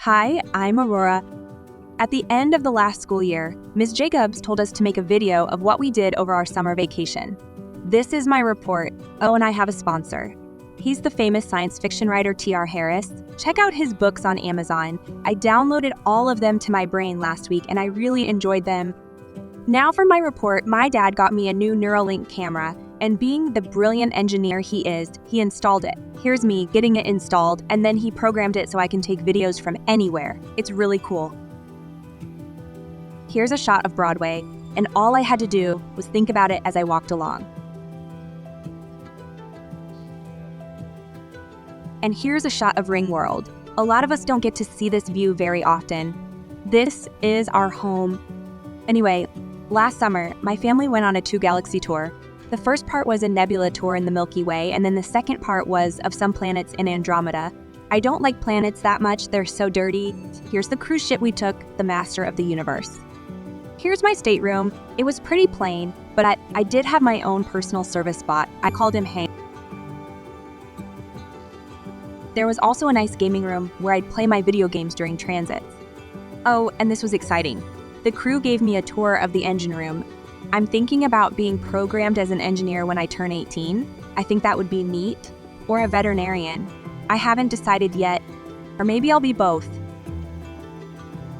Hi, I'm Aurora. At the end of the last school year, Ms. Jacobs told us to make a video of what we did over our summer vacation. This is my report. Oh, and I have a sponsor. He's the famous science fiction writer T.R. Harris. Check out his books on Amazon. I downloaded all of them to my brain last week and I really enjoyed them. Now for my report, my dad got me a new Neuralink camera, and being the brilliant engineer he is, he installed it. Here's me getting it installed, and then he programmed it so I can take videos from anywhere. It's really cool. Here's a shot of Broadway, and all I had to do was think about it as I walked along. And here's a shot of Ringworld. A lot of us don't get to see this view very often. This is our home. Anyway, last summer, my family went on a 2-galaxy tour. The first part was a nebula tour in the Milky Way, and then the second part was of some planets in Andromeda. I don't like planets that much, they're so dirty. Here's the cruise ship we took, the Master of the Universe. Here's my stateroom. It was pretty plain, but I did have my own personal service bot. I called him Hank. There was also a nice gaming room where I'd play my video games during transits. Oh, and this was exciting. The crew gave me a tour of the engine room. I'm thinking about being programmed as an engineer when I turn 18. I think that would be neat. Or a veterinarian. I haven't decided yet. Or maybe I'll be both.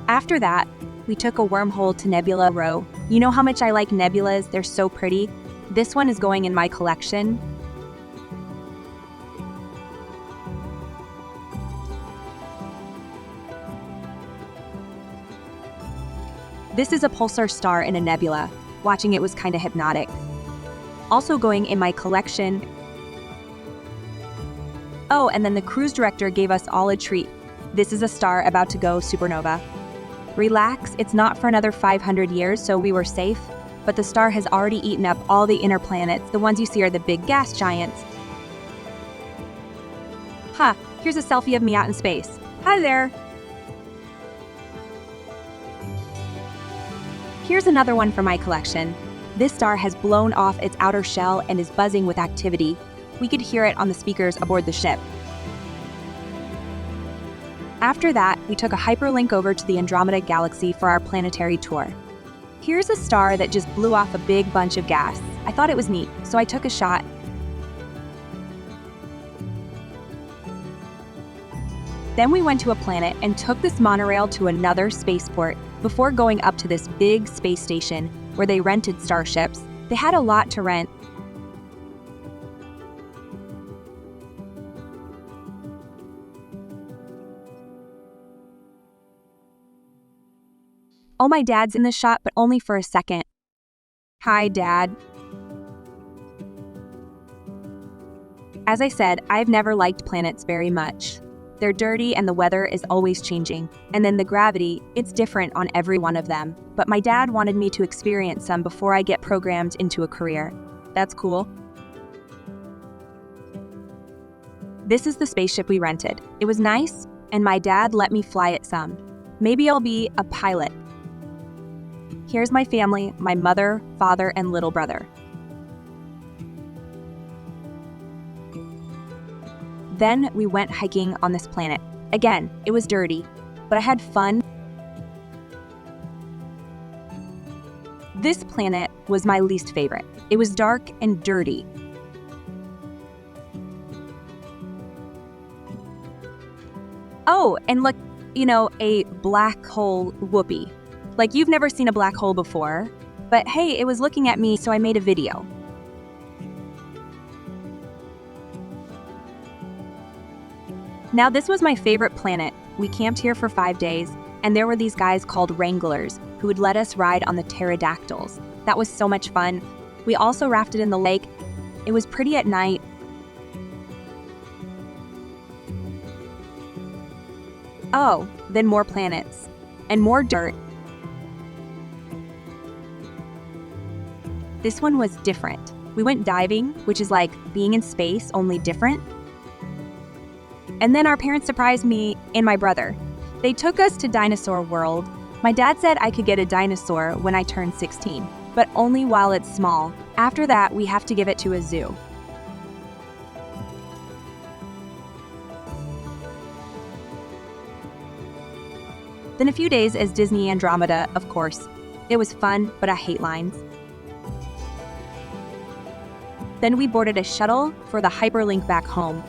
After that, we took a wormhole to Nebula Row. You know how much I like nebulas? They're so pretty. This one is going in my collection. This is a pulsar star in a nebula. Watching it was kind of hypnotic. Also going in my collection. Oh, and then the cruise director gave us all a treat. This is a star about to go supernova. Relax, it's not for another 500 years, so we were safe. But the star has already eaten up all the inner planets. The ones you see are the big gas giants. Here's a selfie of me out in space. Hi there. Here's another one from my collection. This star has blown off its outer shell and is buzzing with activity. We could hear it on the speakers aboard the ship. After that, we took a hyperlink over to the Andromeda Galaxy for our planetary tour. Here's a star that just blew off a big bunch of gas. I thought it was neat, so I took a shot. Then we went to a planet and took this monorail to another spaceport before going up to this big space station where they rented starships. They had a lot to rent. Oh, my dad's in the shot, but only for a second. Hi, Dad. As I said, I've never liked planets very much. They're dirty and the weather is always changing. And then the gravity, it's different on every one of them. But my dad wanted me to experience some before I get programmed into a career. That's cool. This is the spaceship we rented. It was nice, and my dad let me fly it some. Maybe I'll be a pilot. Here's my family, my mother, father, and little brother. Then we went hiking on this planet. Again, it was dirty, but I had fun. This planet was my least favorite. It was dark and dirty. Oh, and look, a black hole whoopee. Like you've never seen a black hole before, but hey, it was looking at me, so I made a video. Now this was my favorite planet. We camped here for 5 days, and there were these guys called Wranglers who would let us ride on the pterodactyls. That was so much fun. We also rafted in the lake. It was pretty at night. Oh, then more planets. And more dirt. This one was different. We went diving, which is like being in space, only different. And then our parents surprised me and my brother. They took us to Dinosaur World. My dad said I could get a dinosaur when I turned 16, but only while it's small. After that, we have to give it to a zoo. Then a few days as Disney Andromeda, of course. It was fun, but I hate lines. Then we boarded a shuttle for the hyperlink back home.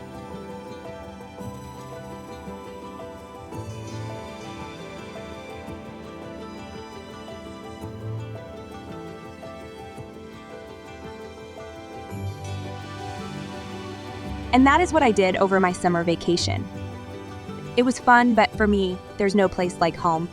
And that is what I did over my summer vacation. It was fun, but for me, there's no place like home.